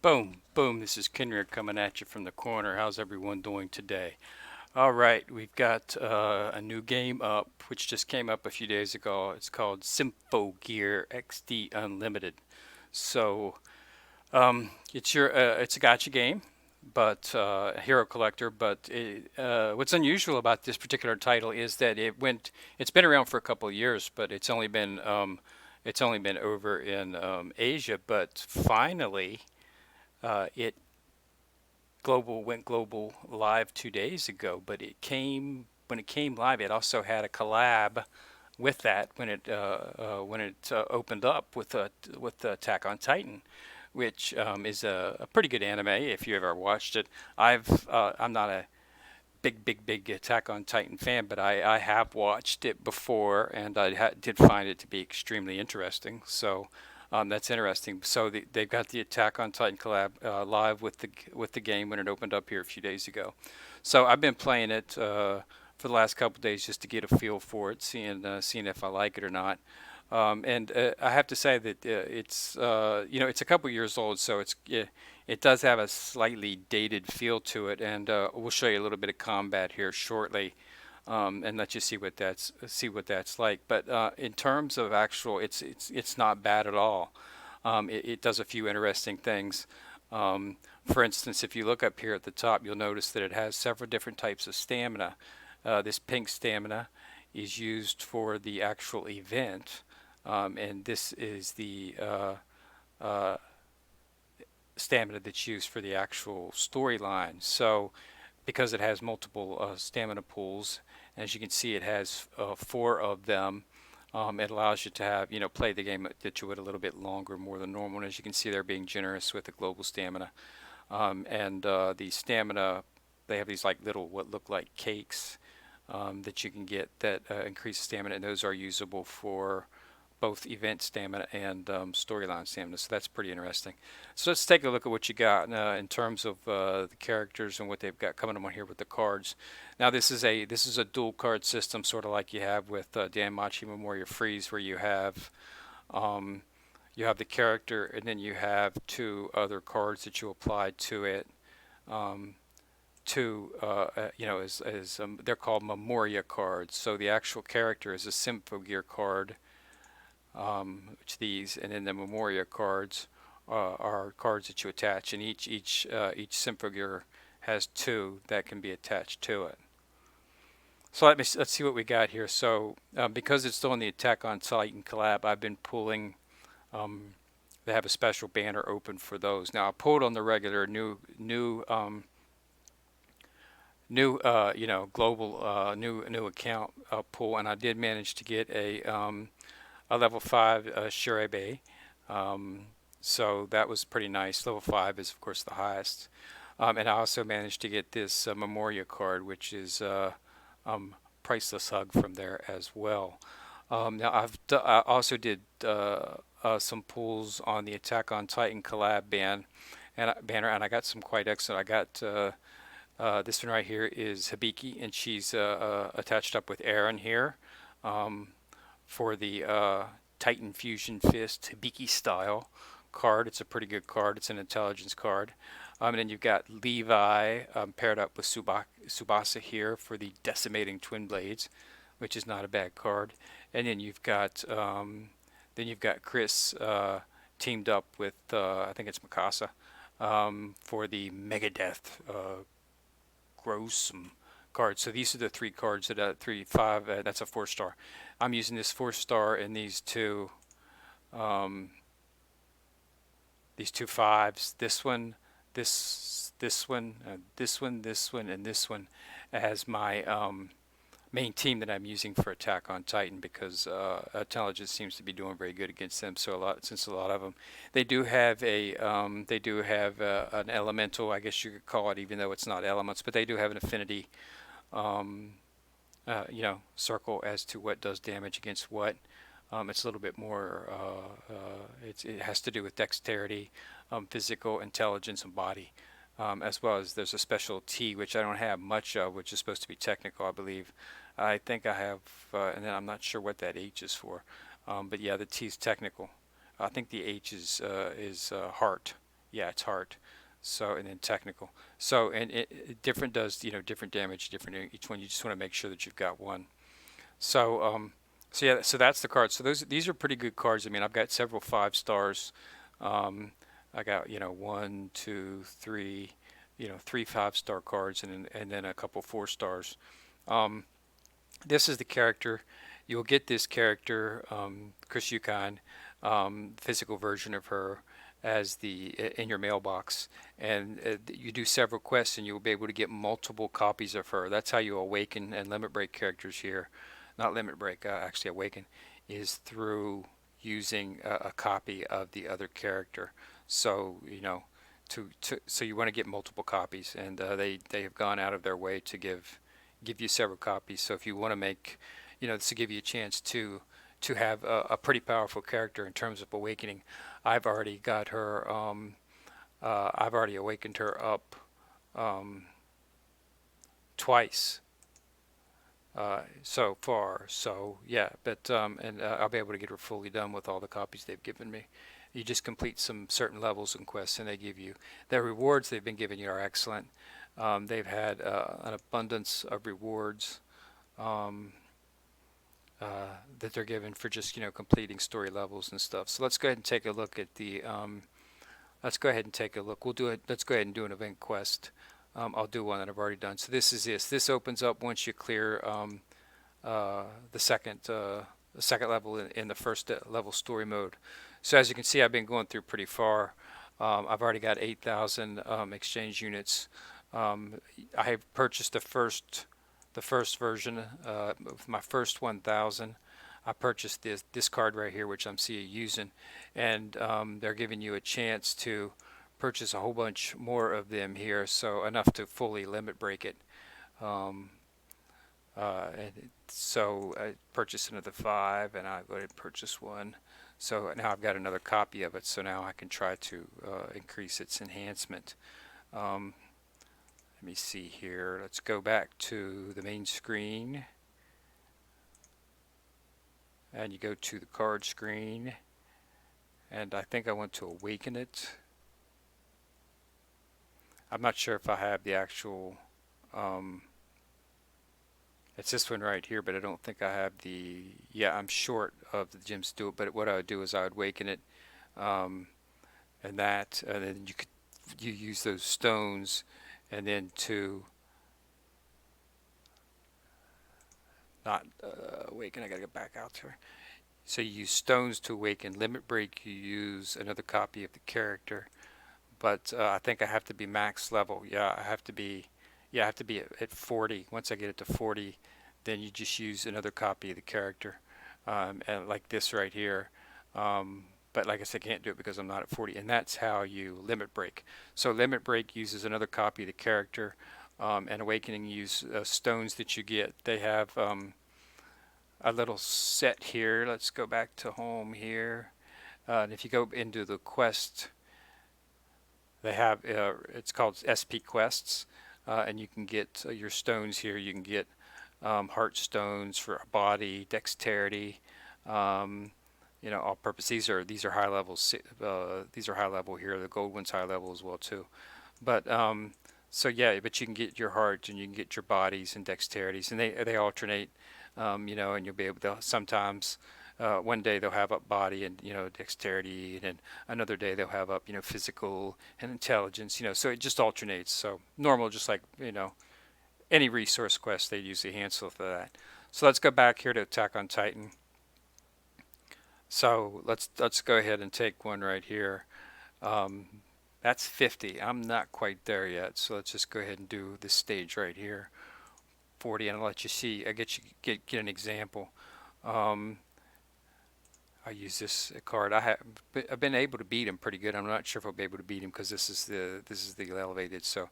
Boom, boom. This is Kenrick coming at you from the corner. How's everyone doing today? All right, we've got a new game up, which just came up a few days ago. It's called Symphogear XD Unlimited. So it's a gotcha game, but a hero collector. But what's unusual about this particular title is that it's been around for a couple of years, but it's only been over in Asia. But finally, it went global live 2 days ago, but when it came live, it also had a collab with that when it opened up with Attack on Titan, which is a pretty good anime if you ever watched it. I'm not a big Attack on Titan fan, but I have watched it before, and did find it to be extremely interesting. So that's interesting. So they've got the Attack on Titan collab live with the game when it opened up here a few days ago. So I've been playing it for the last couple of days just to get a feel for it, seeing if I like it or not. And I have to say that it's a couple years old, so it does have a slightly dated feel to it, and we'll show you a little bit of combat here shortly, and let you see what that's like. But in terms of actual, it's not bad at all. It does a few interesting things. For instance, if you look up here at the top, you'll notice that it has several different types of stamina. This pink stamina is used for the actual event, and this is the uh, stamina that's used for the actual storyline. So, because it has multiple stamina pools, as you can see, it has four of them. It allows you to play the game that you would a little bit longer, more than normal. And as you can see, they're being generous with the global stamina. And the stamina, they have these like little what look like cakes that you can get that increase stamina, and those are usable for both event stamina and storyline stamina. So that's pretty interesting. So let's take a look at what you got in terms of the characters and what they've got coming on here with the cards. Now this is a dual card system, sort of like you have with Danmachi Memoria Freeze, where um, you have the character and then you have two other cards that you apply to it. Um, they're called Memoria cards. So the actual character is a Symphogear card, which these, and then the Memoria cards are cards that you attach, and each Symphogear has two that can be attached to it. So let's see what we got here. So because it's still in the Attack on Titan collab, I've been pulling. Um, they have a special banner open for those. Now I pulled on the regular global new account pull, and I did manage to get a level 5 Shirebe. So that was pretty nice. Level 5 is, of course, the highest. And I also managed to get this Memoria card, which is Priceless Hug from there as well. Now, I also did some pulls on the Attack on Titan collab banner, and I got some quite excellent. I got this one right here is Hibiki, and she's attached up with Aaron here. Um, for the Titan Fusion Fist Hibiki style card. It's a pretty good card. It's an intelligence card. And then you've got Levi paired up with Subasa here for the Decimating Twin Blades, which is not a bad card. And then you've got Chris teamed up with I think it's Mikasa for the Megadeth Grossum cards. So these are the three cards that 3 5. That's a 4-star. I'm using this 4-star and um, these two fives. This one, this one, this one, and this one as my main team that I'm using for Attack on Titan, because Intelligence seems to be doing very good against them. So since a lot of them, they do have an elemental, I guess you could call it, even though it's not elements, but they do have an affinity um, circle as to what does damage against what. It's a little bit more. It has to do with dexterity, physical intelligence, and body, as well as there's a special T which I don't have much of, which is supposed to be technical, I believe. I think I have, and then I'm not sure what that H is for. But yeah, the T is technical. I think the H is heart. Yeah, it's heart. So and then technical. So and different does different damage, different each one. You just want to make sure that you've got one. So so yeah, so that's the card. So these are pretty good cards. I mean, I've got several 5 stars. Um, I got one, two, three, three 5-star cards, and then a couple 4 stars. Um, this is the character. You'll get this character, Chris Yukon, physical version of her, as the in your mailbox, and you do several quests, and you'll be able to get multiple copies of her. That's how you awaken and limit break characters here. Not limit break, actually awaken, is through using a copy of the other character. So so you want to get multiple copies, and they have gone out of their way to give you several copies. So if you want to make, this will give you a chance to have a pretty powerful character in terms of awakening. I've already got her. I've already awakened her up um, twice so far. So yeah, but and I'll be able to get her fully done with all the copies they've given me. You just complete some certain levels and quests, and they give you the rewards they've been giving you are excellent. They've had an abundance of rewards um, that they're given for just completing story levels and stuff. So let's go ahead and take a look at the. Let's go ahead and take a look. We'll do it. Let's go ahead and do an event quest. I'll do one that I've already done. So this is this. This opens up once you clear the second level in the first level story mode. So as you can see, I've been going through pretty far. I've already got 8,000 exchange units. I have purchased the first version with my first 1,000. I purchased this card right here, which I'm seeing using, and they're giving you a chance to purchase a whole bunch more of them here, so enough to fully limit break it. Um, so I purchased another 5, and I go ahead and purchase one. So now I've got another copy of it, so now I can try to increase its enhancement. Um, Let me see here. Let's go back to the main screen. And you go to the card screen. And I think I want to awaken it. I'm not sure if I have the actual... it's this one right here, but I don't think I have the... Yeah, I'm short of the gems to do it, but what I would do is I would awaken it. And then you use those stones, and then to not awaken, I gotta go back out there. So you use stones to awaken. Limit break, you use another copy of the character, but I think I have to be max level. Yeah, I have to be. Yeah, I have to be at 40. Once I get it to 40, then you just use another copy of the character, and like this right here. But like I said, I can't do it because I'm not at 40, and that's how you limit break. So limit break uses another copy of the character, and awakening use stones that you get. They have a little set here. Let's go back to home here. And if you go into the quest, they have it's called SP quests, and you can get your stones here. You can get heart stones for body, dexterity, all purpose. These are high levels. These are high level here. The gold one's high level as well too. But so yeah, but you can get your heart and you can get your bodies and dexterities, and they alternate. And you'll be able to sometimes one day they'll have up body and dexterity, and then another day they'll have up physical and intelligence. So it just alternates. So normal, just like any resource quest, they use a handle for that. So let's go back here to Attack on Titan. So let's go ahead and take one right here. That's 50. I'm not quite there yet, so let's just go ahead and do this stage right here. 40, and I'll let you see. I get an example. I use this card. I've been able to beat him pretty good. I'm not sure if I'll be able to beat him because this is the elevated. So,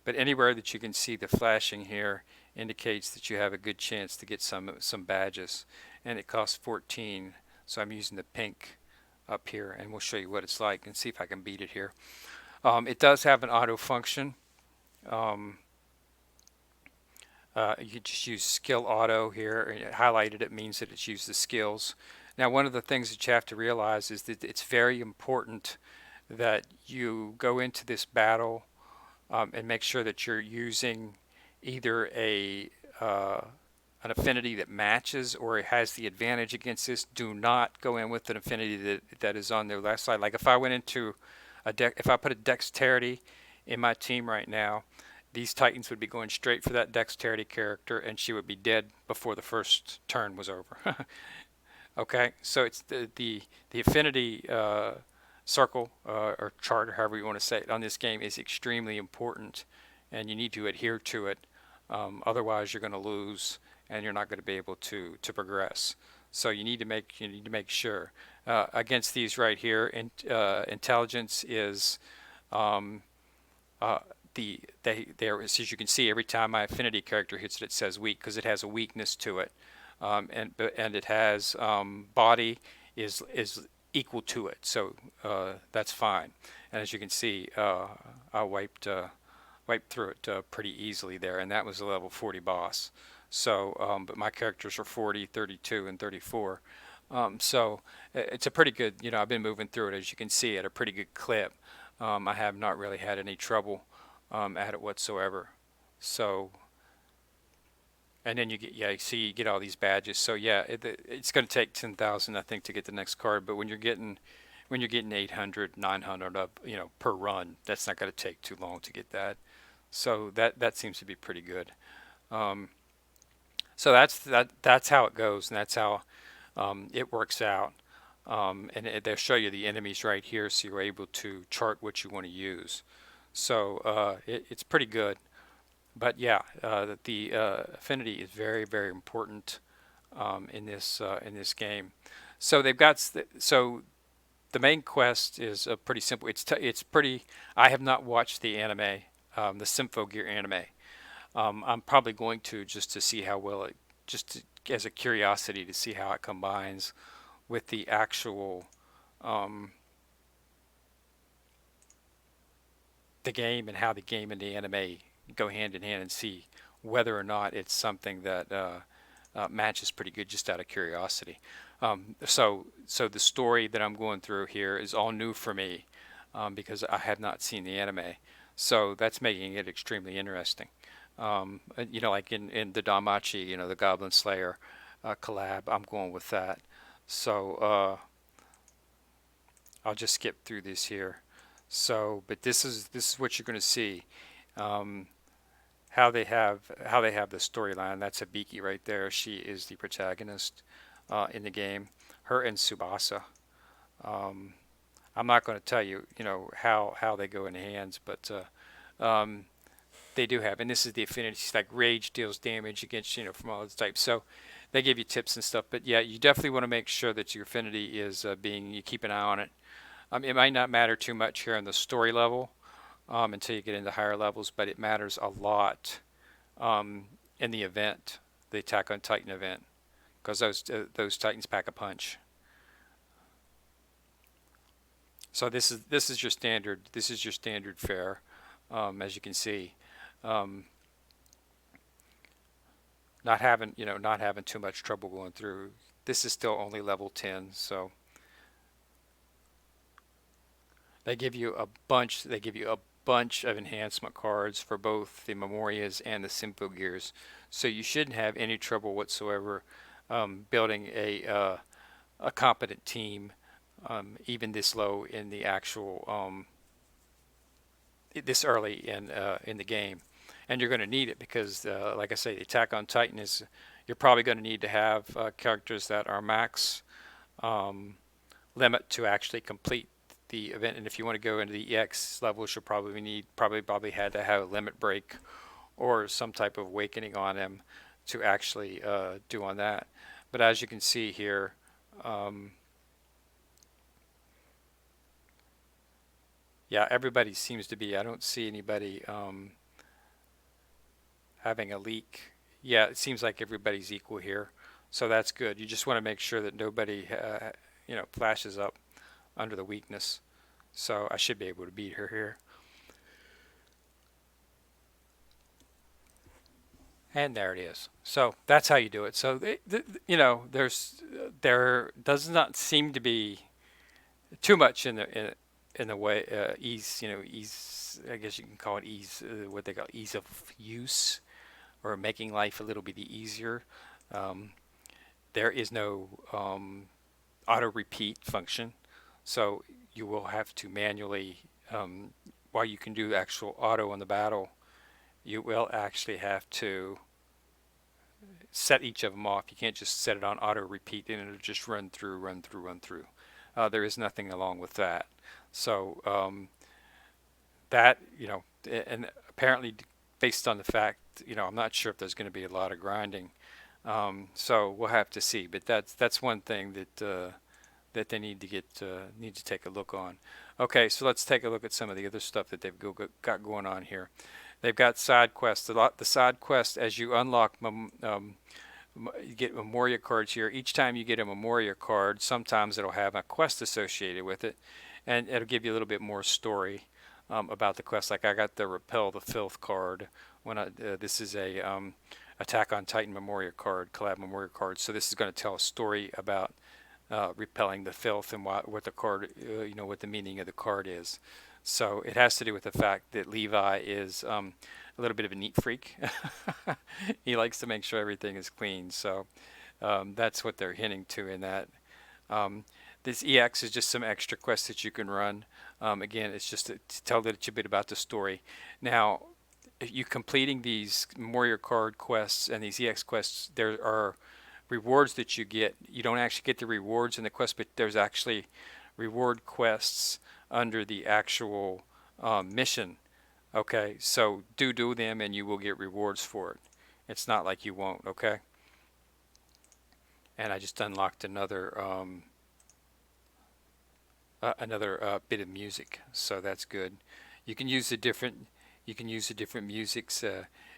but anywhere that you can see the flashing here indicates that you have a good chance to get some badges, and it costs 14. So I'm using the pink up here, and we'll show you what it's like and see if I can beat it here. It does have an auto function. You just use skill auto here. Highlighted, it means that it's used the skills. Now, one of the things that you have to realize is that it's very important that you go into this battle and make sure that you're using either uh, an affinity that matches or it has the advantage against this. Do not go in with an affinity that is on their left side. Like if I went into if I put a dexterity in my team right now, these Titans would be going straight for that dexterity character, and she would be dead before the first turn was over. Okay, so it's the affinity circle or chart, or however you want to say it, on this game is extremely important, and you need to adhere to it. Otherwise, you're going to lose, and you're not going to be able to progress. So you need to make sure against these right here. Intelligence is um, uh, there as you can see every time my affinity character hits it, it says weak because it has a weakness to it, and it has body is equal to it, so that's fine. And as you can see, I wiped through it pretty easily there, and that was a level 40 boss. So, but my characters are 40, 32, and 34. So it's a pretty good, I've been moving through it, as you can see, at a pretty good clip. I have not really had any trouble at it whatsoever. So, and then you get, yeah, you see, you get all these badges. So yeah, it's going to take 10,000, I think, to get the next card. But when you're getting 800, 900 up, per run, that's not going to take too long to get that. So that seems to be pretty good. Um, so that's how it goes, and that's how it works out. They'll show you the enemies right here, so you're able to chart what you want to use. So it's pretty good. But yeah, the affinity is very, very important in this game. So they've got so the main quest is pretty simple. It's pretty. I have not watched the anime, the Symphogear anime. I'm probably going to, just to see how well it, as a curiosity to see how it combines with the actual um, the game, and how the game and the anime go hand in hand, and see whether or not it's something that matches pretty good, just out of curiosity. So the story that I'm going through here is all new for me because I have not seen the anime. So that's making it extremely interesting. Like in the Damachi, the Goblin Slayer collab, I'm going with that. So I'll just skip through this here. So, but this is what you're going to see. Um, how they have the storyline. That's Abiki right there. She is the protagonist in the game. Her and Subasa. Um, I'm not going to tell you, how they go in hands, but they do have. And this is the affinities. Like rage deals damage against, from all those types. So they give you tips and stuff. But yeah, you definitely want to make sure that your affinity is you keep an eye on it. It might not matter too much here on the story level until you get into higher levels, but it matters a lot in the event, the Attack on Titan event, because those Titans pack a punch. So this is your standard fare, as you can see. Um, not having too much trouble going through. This is still only level 10, so They give you a bunch of enhancement cards for both the Memorias and the Symphogears, so you shouldn't have any trouble whatsoever building a competent team, even this low in the actual this early in the game. And you're going to need it because, like I say, the Attack on Titan is, you're probably going to need to have characters that are max um, limit to actually complete the event. And if you want to go into the EX levels, you'll probably had to have a limit break or some type of awakening on them to actually do on that. But as you can see here, um, yeah, everybody seems to be. I don't see anybody having a leak. Yeah, it seems like everybody's equal here, so that's good. You just want to make sure that nobody, flashes up under the weakness. So I should be able to beat her here. And there it is. So that's how you do it. So there does not seem to be too much in it. in a way, ease, ease, I guess you can call it ease, what they call ease of use, or making life a little bit easier. Um, there is no auto repeat function, so you will have to manually, um, while you can do actual auto on the battle, you will actually have to set each of them off. You can't just set it on auto repeat and it'll just run through, run through, run through. There is nothing along with that. So that, and apparently based on the fact, I'm not sure if there's going to be a lot of grinding. So we'll have to see. But that's one thing that they need to take a look on. Okay, so let's take a look at some of the other stuff that they've got going on here. They've got side quests. The side quests, as you unlock you get Memoria cards here. Each time you get a Memoria card, sometimes it'll have a quest associated with it, and it'll give you a little bit more story about the quest. Like I got the Repel the Filth card. This is a Attack on Titan Memoria card, Collab Memoria card. So this is going to tell a story about repelling the filth and what the card, what the meaning of the card is. So it has to do with the fact that Levi is a little bit of a neat freak. He likes to make sure everything is clean. So that's what they're hinting to in that. Um, this EX is just some extra quests that you can run. Again, it's just to tell that a bit about the story. Now, if you completing these Warrior card quests and these EX quests, there are rewards that you get. You don't actually get the rewards in the quest, but there's actually reward quests under the actual mission. Okay, so do them and you will get rewards for it. It's not like you won't, okay? And I just unlocked another bit of music, so that's good. You can use the different musics.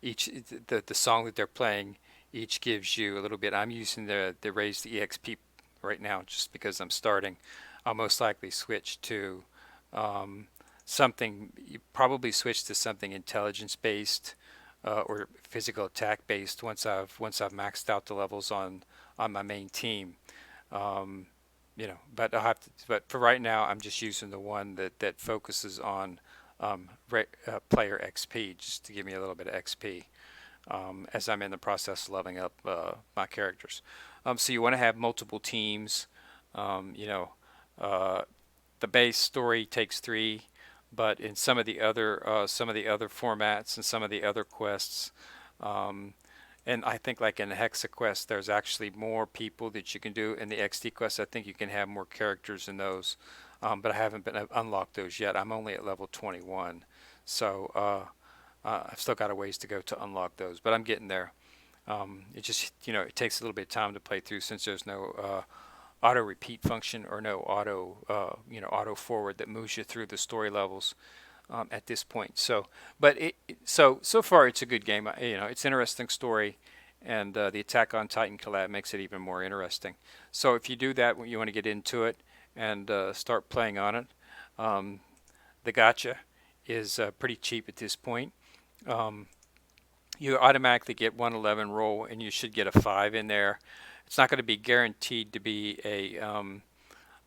Each the song that they're playing each gives you a little bit. I'm using the raise the EXP right now just because I'm starting. I'll most likely switch to um, something. You probably switch to something intelligence based or physical attack based once I've maxed out the levels on my main team. Um, but but for right now, I'm just using the one that focuses on player XP, just to give me a little bit of XP as I'm in the process of leveling up my characters. So you want to have multiple teams. Um, you know, uh, the base story takes three, but in some of the other formats and some of the other quests, um, and I think like in the Hexa quest, there's actually more people that you can do. In the XT quest, I think you can have more characters in those, but I haven't been unlocked those yet. I'm only at level 21, so I've still got a ways to go to unlock those, but I'm getting there. It just it takes a little bit of time to play through since there's no auto repeat function or no auto forward that moves you through the story levels at this point. So, but so far it's a good game. It's an interesting story, and the Attack on Titan collab makes it even more interesting. So if you do that, when you want to get into it and start playing on it, um, the Gacha is pretty cheap at this point. Um, you automatically get 111 roll, and you should get a 5 in there. It's not going to be guaranteed to be a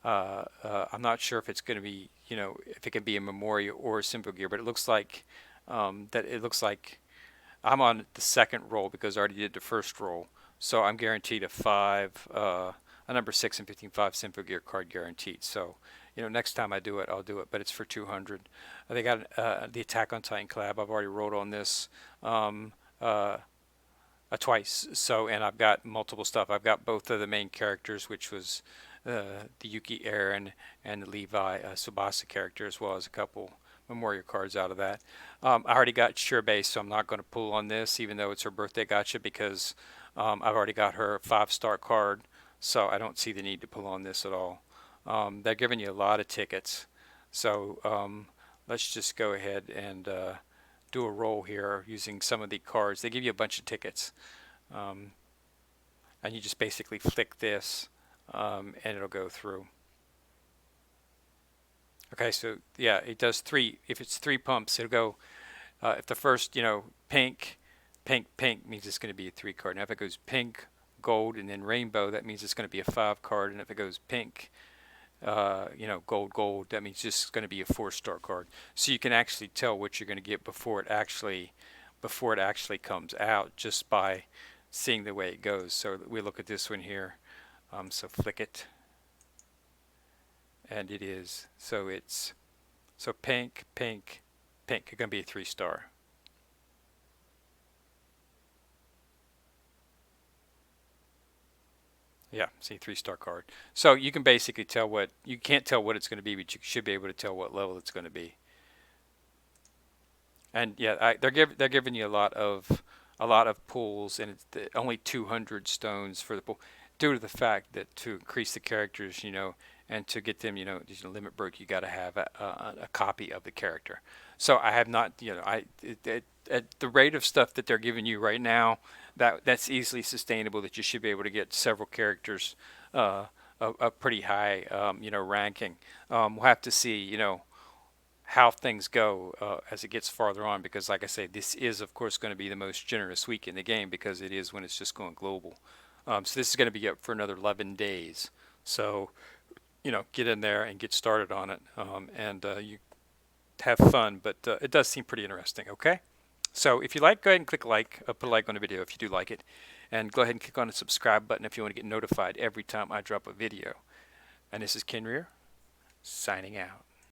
I'm not sure if it's going to be, if it can be a Memoria or a Symphogear, but it looks like I'm on the second roll because I already did the first roll. So I'm guaranteed a 5, a number 6 and 15/5 Symphogear card guaranteed. So, next time I do it, I'll do it, but it's for 200. They got the Attack on Titan collab. I've already rolled on this. Um, uh, Twice. So, and I've got multiple stuff. I've got both of the main characters, which was the Yuki Aaron and the Levi Subasa character, as well as a couple Memorial cards out of that. I already got Sure Base, so I'm not going to pull on this, even though it's her birthday gotcha, because I've already got her 5-star card, so I don't see the need to pull on this at all. They're giving you a lot of tickets, so let's just go ahead and do a roll here using some of the cards. They give you a bunch of tickets, um, and you just basically flick this, and it'll go through. Okay, so yeah, it does three. If it's 3 pumps, it'll go. If the first, pink, pink, pink means it's going to be a 3 card. Now, if it goes pink, gold, and then rainbow, that means it's going to be a 5 card. And if it goes pink, you know, gold, gold, that means this is going to be a 4-star card. So you can actually tell what you're going to get before it actually comes out just by seeing the way it goes. So we look at this one here. So flick it, and it is, so it's, so pink, pink, pink. It's going to be a 3-star. Yeah, see, 3-star card. So you can basically tell what, you can't tell what it's going to be, but you should be able to tell what level it's going to be. And yeah, they're giving you a lot of pulls, and it's only 200 stones for the pull, due to the fact that to increase the characters, you know, and to get them, you know, these limit break, you got to have a copy of the character. So I have not, you know, at the rate of stuff that they're giving you right now, that's easily sustainable. That you should be able to get several characters, a pretty high, you know, ranking. We'll have to see, you know, how things go as it gets farther on, because like I say, this is of course going to be the most generous week in the game, because it is when it's just going global. So this is going to be up for another 11 days. So, you know, get in there and get started on it, and you have fun, but it does seem pretty interesting. Okay, so if you like, go ahead and click like, put a like on the video if you do like it, and go ahead and click on the subscribe button if you want to get notified every time I drop a video. And this is Ken Rear, signing out.